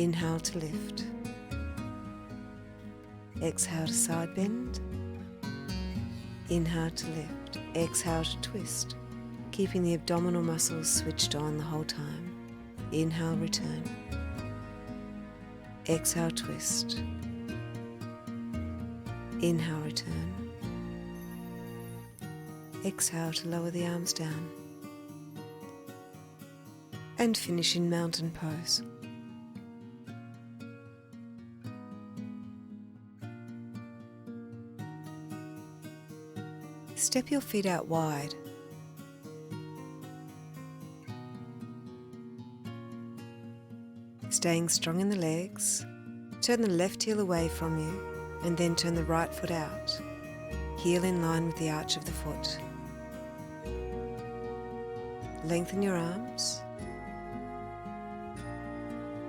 Inhale to lift. Exhale to side bend. Inhale to lift. Exhale to twist, keeping the abdominal muscles switched on the whole time. Inhale, return. Exhale, twist. Inhale, return. Exhale to lower the arms down. And finish in mountain pose. Step your feet out wide. Staying strong in the legs, turn the left heel away from you and then turn the right foot out, heel in line with the arch of the foot. Lengthen your arms.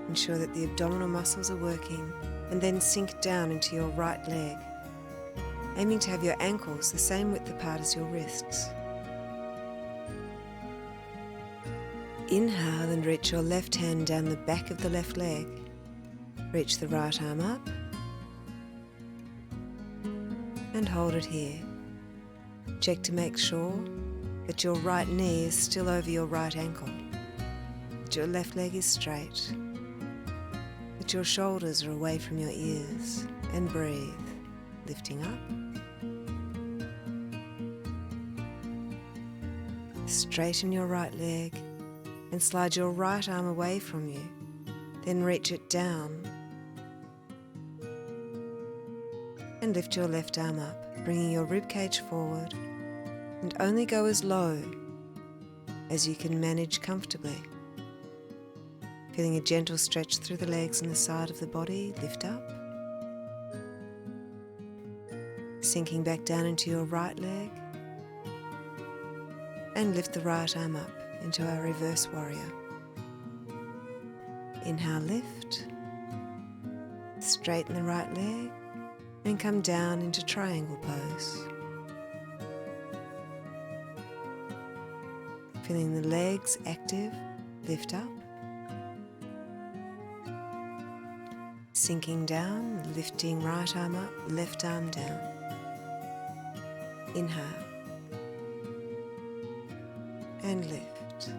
Ensure that the abdominal muscles are working and then sink down into your right leg, aiming to have your ankles the same width apart as your wrists. Inhale and reach your left hand down the back of the left leg. Reach the right arm up and hold it here. Check to make sure that your right knee is still over your right ankle, that your left leg is straight, that your shoulders are away from your ears, and breathe, lifting up. Straighten your right leg and slide your right arm away from you, then reach it down and lift your left arm up, bringing your ribcage forward, and only go as low as you can manage comfortably. Feeling a gentle stretch through the legs and the side of the body, lift up. Sinking back down into your right leg, and lift the right arm up into our reverse warrior. Inhale, lift. Straighten the right leg and come down into triangle pose. Feeling the legs active, lift up. Sinking down, lifting right arm up, left arm down. Inhale and lift.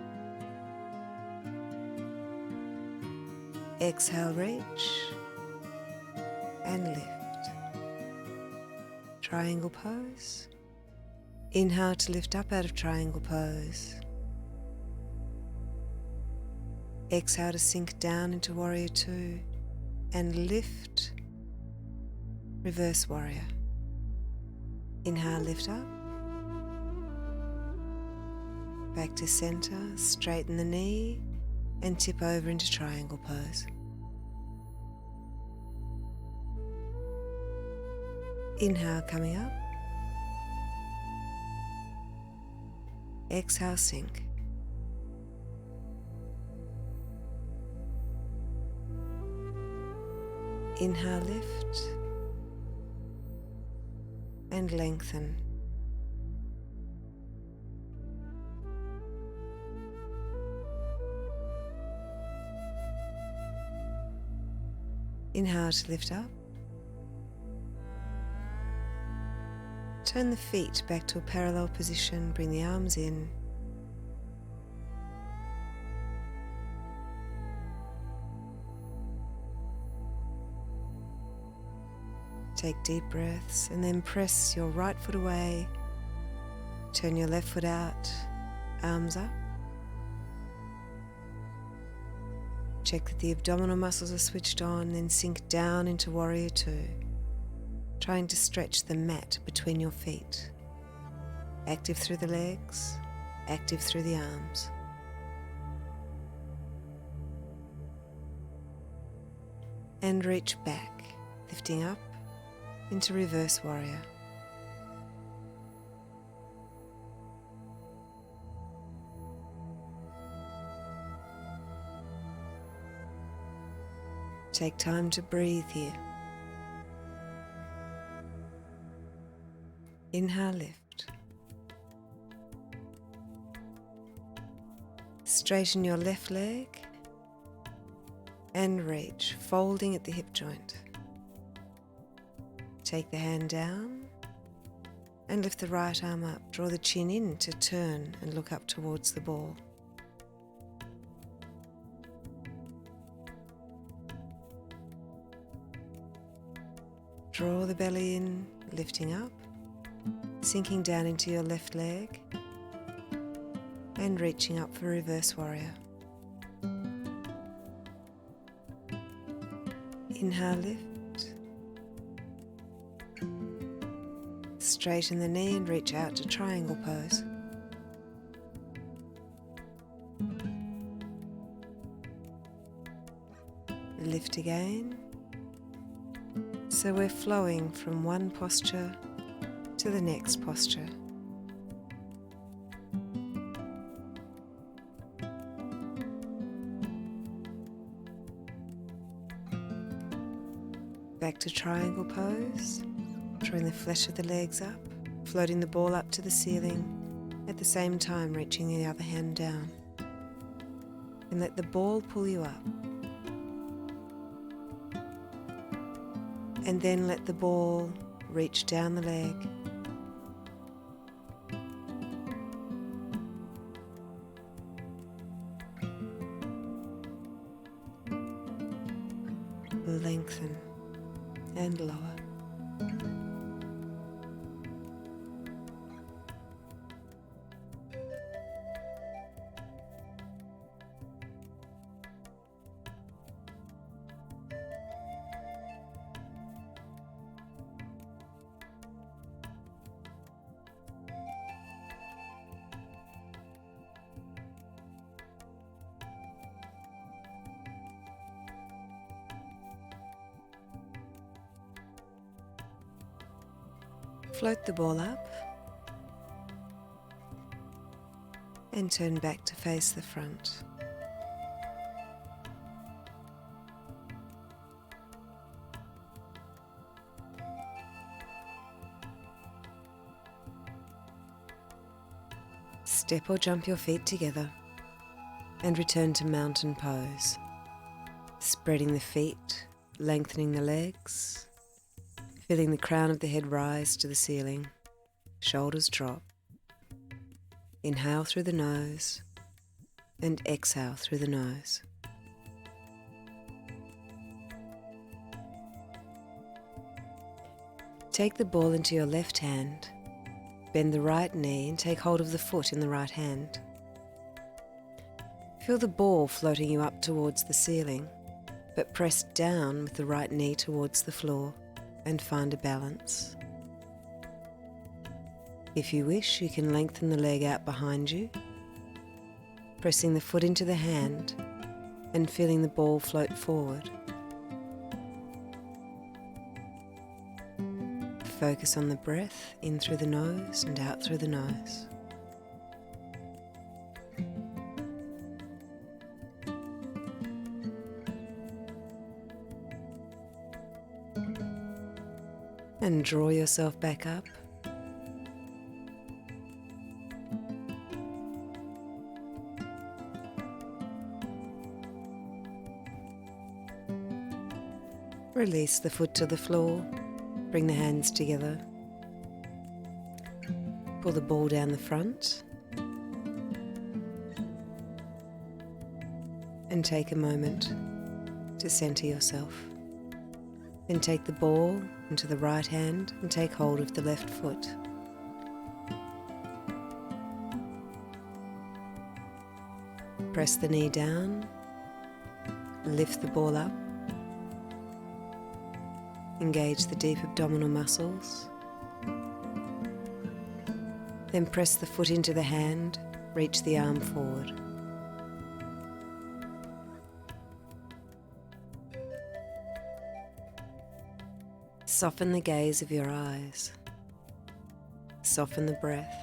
Exhale, reach and lift. Triangle pose. Inhale to lift up out of triangle pose. Exhale to sink down into warrior two and lift, reverse warrior. Inhale, lift up. Back to center, straighten the knee and tip over into triangle pose. Inhale, coming up. Exhale, sink. Inhale, lift and lengthen. Inhale to lift up. Turn the feet back to a parallel position, bring the arms in. Take deep breaths and then press your right foot away. Turn your left foot out, arms up. Check that the abdominal muscles are switched on, then sink down into warrior two, trying to stretch the mat between your feet. Active through the legs, active through the arms. And reach back, lifting up into reverse warrior. Take time to breathe here. Inhale, lift. Straighten your left leg and reach, folding at the hip joint. Take the hand down and lift the right arm up. Draw the chin in to turn and look up towards the ball. Draw the belly in, lifting up, sinking down into your left leg and reaching up for reverse warrior. Inhale, lift. Straighten the knee and reach out to triangle pose. Lift again. So we're flowing from one posture to the next posture. Back to triangle pose, drawing the flesh of the legs up, floating the ball up to the ceiling, at the same time reaching the other hand down. And let the ball pull you up. And then let the ball reach down the leg. Lengthen and lower. Float the ball up and turn back to face the front. Step or jump your feet together and return to mountain pose, spreading the feet, lengthening the legs, feeling the crown of the head rise to the ceiling, shoulders drop. Inhale through the nose and exhale through the nose. Take the ball into your left hand, bend the right knee and take hold of the foot in the right hand. Feel the ball floating you up towards the ceiling, but press down with the right knee towards the floor and find a balance. If you wish, you can lengthen the leg out behind you, pressing the foot into the hand and feeling the ball float forward. Focus on the breath in through the nose and out through the nose. And draw yourself back up. Release the foot to the floor. Bring the hands together. Pull the ball down the front. And take a moment to center yourself. Then take the ball into the right hand and take hold of the left foot. Press the knee down, lift the ball up, engage the deep abdominal muscles, then press the foot into the hand, reach the arm forward. Soften the gaze of your eyes. Soften the breath.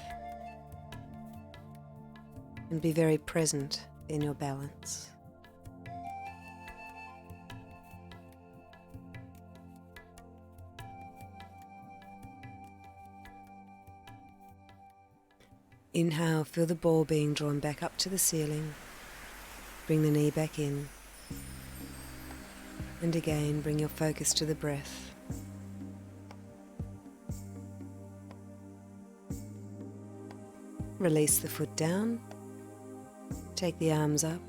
And be very present in your balance. Inhale, feel the ball being drawn back up to the ceiling. Bring the knee back in. And again, bring your focus to the breath. Release the foot down, take the arms up,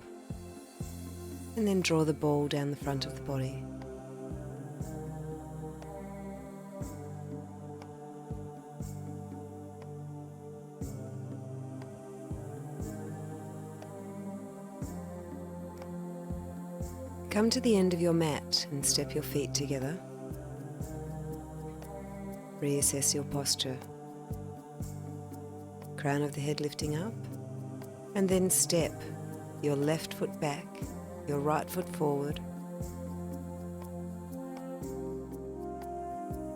and then draw the ball down the front of the body. Come to the end of your mat and step your feet together. Reassess your posture. Crown of the head lifting up, and then step your left foot back, your right foot forward.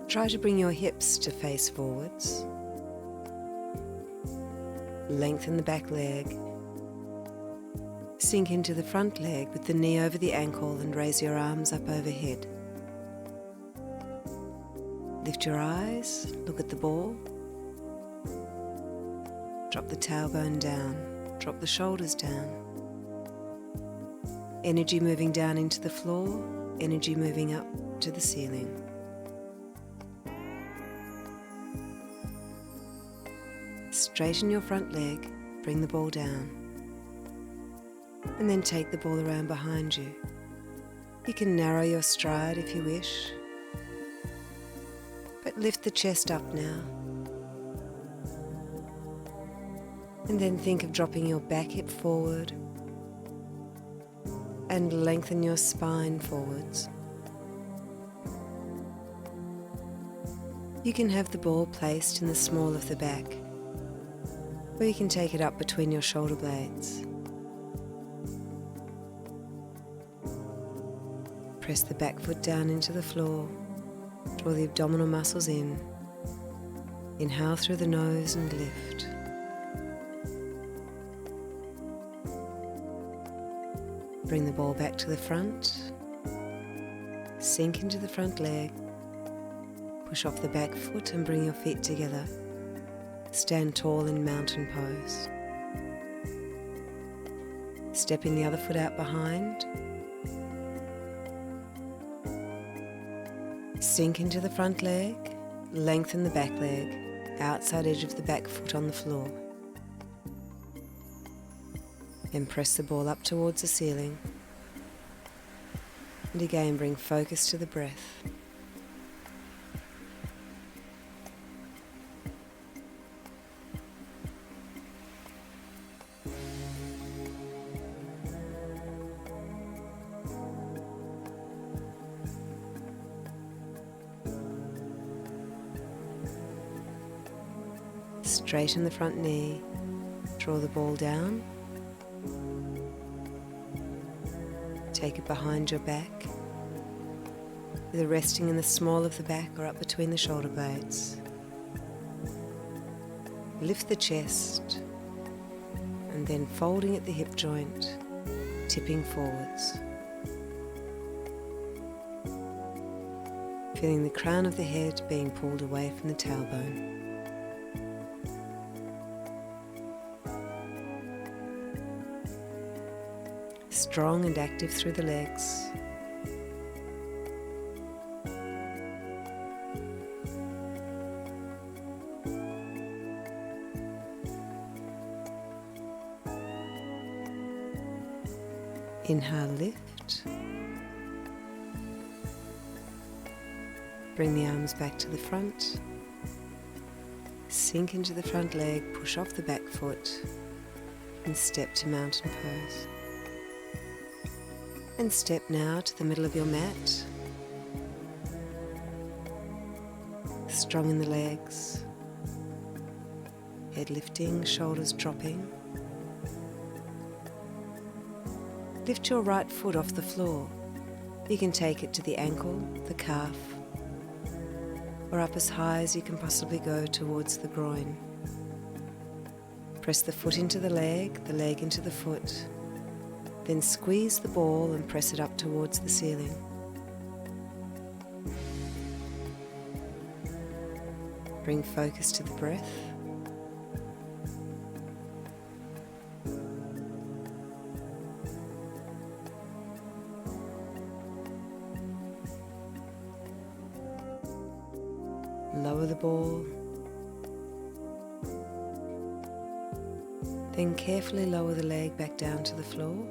Try to bring your hips to face forwards. Lengthen the back leg. Sink into the front leg with the knee over the ankle and raise your arms up overhead. Lift your eyes, look at the ball. Drop the tailbone down, drop the shoulders down. Energy moving down into the floor, energy moving up to the ceiling. Straighten your front leg, bring the ball down. And then take the ball around behind you. You can narrow your stride if you wish, but lift the chest up now. And then think of dropping your back hip forward and lengthen your spine forwards. You can have the ball placed in the small of the back, or you can take it up between your shoulder blades. Press the back foot down into the floor. Draw the abdominal muscles in. Inhale through the nose and lift. Bring the ball back to the front. Sink into the front leg. Push off the back foot and bring your feet together. Stand tall in mountain pose. Stepping the other foot out behind. Sink into the front leg, lengthen the back leg, outside edge of the back foot on the floor. Then press the ball up towards the ceiling. And again bring focus to the breath. Straighten the front knee, draw the ball down, take it behind your back, either resting in the small of the back or up between the shoulder blades. Lift the chest and then folding at the hip joint, tipping forwards. Feeling the crown of the head being pulled away from the tailbone. Strong and active through the legs. Inhale, lift. Bring the arms back to the front. Sink into the front leg, push off the back foot, and step to mountain pose. And step now to the middle of your mat. Strong in the legs. Head lifting, shoulders dropping. Lift your right foot off the floor. You can take it to the ankle, the calf, or up as high as you can possibly go towards the groin. Press the foot into the leg into the foot. Then squeeze the ball and press it up towards the ceiling. Bring focus to the breath. Lower the ball. Then carefully lower the leg back down to the floor.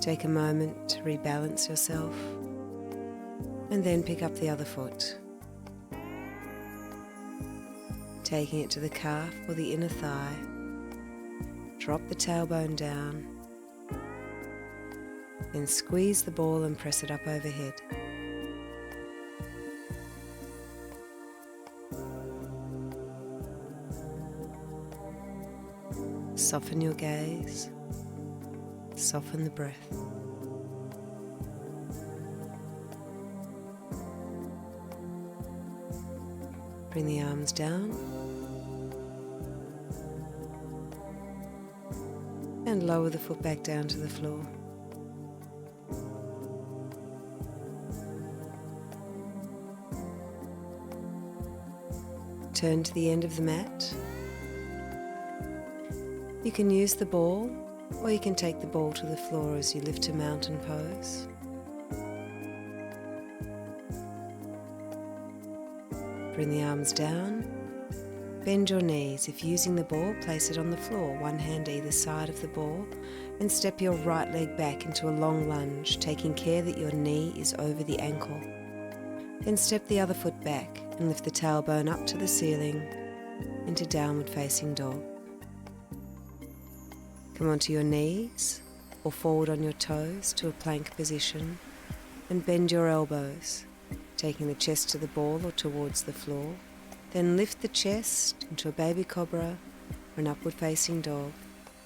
Take a moment to rebalance yourself, and then pick up the other foot, taking it to the calf or the inner thigh. Drop the tailbone down, then squeeze the ball and press it up overhead. Soften your gaze, soften the breath. Bring the arms down and lower the foot back down to the floor. Turn to the end of the mat. You can use the ball, or you can take the ball to the floor as you lift to mountain pose. Bring the arms down, bend your knees. If using the ball, place it on the floor, one hand either side of the ball, and step your right leg back into a long lunge, taking care that your knee is over the ankle. Then step the other foot back and lift the tailbone up to the ceiling into downward facing dog. Come onto your knees or forward on your toes to a plank position and bend your elbows, taking the chest to the ball or towards the floor. Then lift the chest into a baby cobra or an upward facing dog,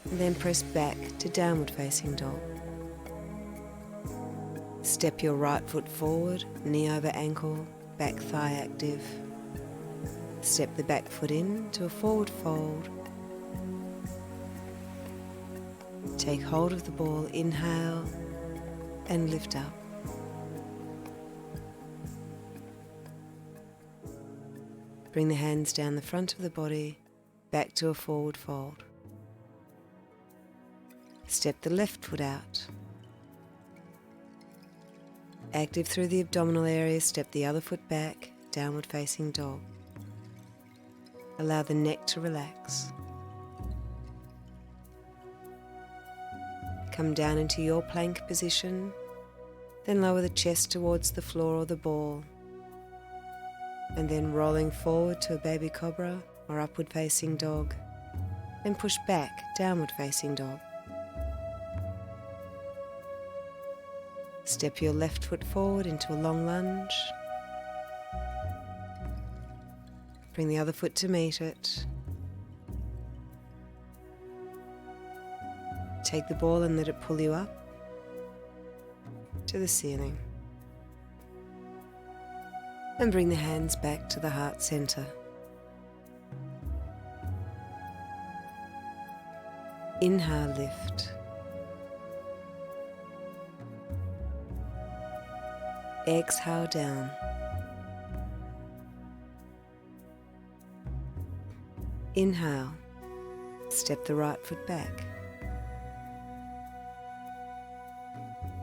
and then press back to downward facing dog. Step your right foot forward, knee over ankle, back thigh active. Step the back foot in to a forward fold. Take hold of the ball, inhale and lift up. Bring the hands down the front of the body, back to a forward fold. Step the left foot out. Active through the abdominal area, step the other foot back, downward facing dog. Allow the neck to relax. Come down into your plank position, then lower the chest towards the floor or the ball, and then rolling forward to a baby cobra or upward facing dog, then push back, downward facing dog. Step your left foot forward into a long lunge. Bring the other foot to meet it. Take the ball and let it pull you up to the ceiling. And bring the hands back to the heart center. Inhale, lift. Exhale, down. Inhale, step the right foot back.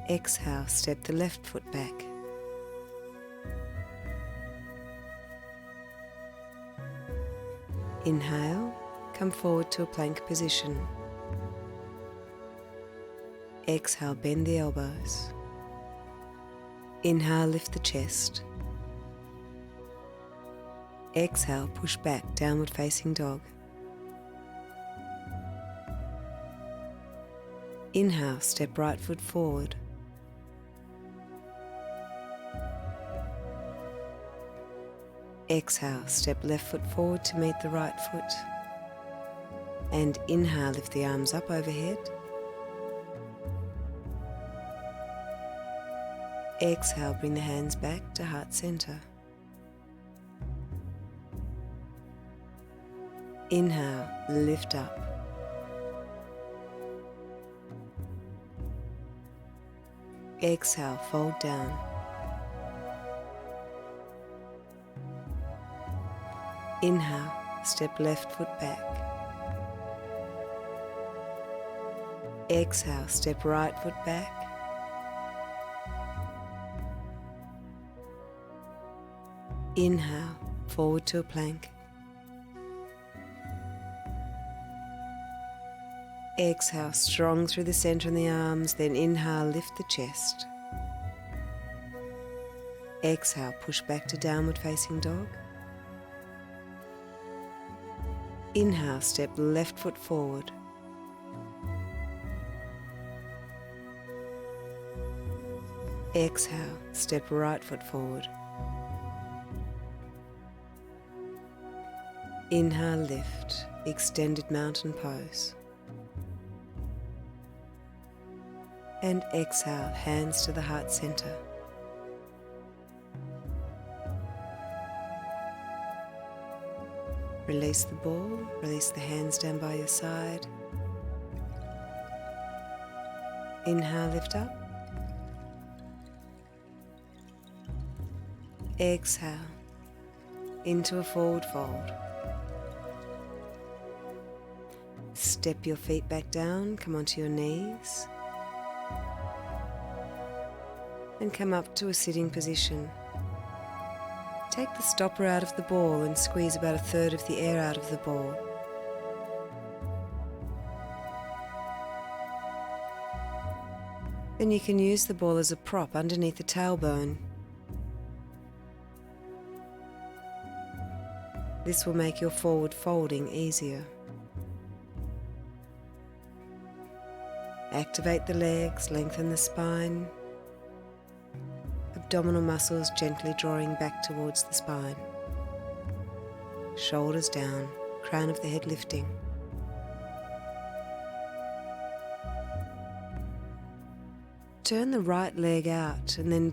Exhale, step the left foot back. Inhale, come forward to a plank position. Exhale, bend the elbows. Inhale, lift the chest. Exhale, push back, downward facing dog. Inhale, step right foot forward. Exhale, step left foot forward to meet the right foot. And inhale, lift the arms up overhead. Exhale, bring the hands back to heart center. Inhale, lift up. Exhale, fold down. Inhale, step left foot back. Exhale, step right foot back. Inhale, forward to a plank. Exhale, strong through the center and the arms, then inhale, lift the chest. Exhale, push back to downward facing dog. Inhale, step left foot forward. Exhale, step right foot forward. Inhale, lift, extended mountain pose. And exhale, hands to the heart center. Release the ball, release the hands down by your side. Inhale, lift up. Exhale, into a forward fold. Step your feet back down, come onto your knees. And come up to a sitting position. Take the stopper out of the ball and squeeze about 1/3 of the air out of the ball. Then you can use the ball as a prop underneath the tailbone. This will make your forward folding easier. Activate the legs, lengthen the spine. Abdominal muscles gently drawing back towards the spine. Shoulders down, crown of the head lifting. Turn the right leg out and then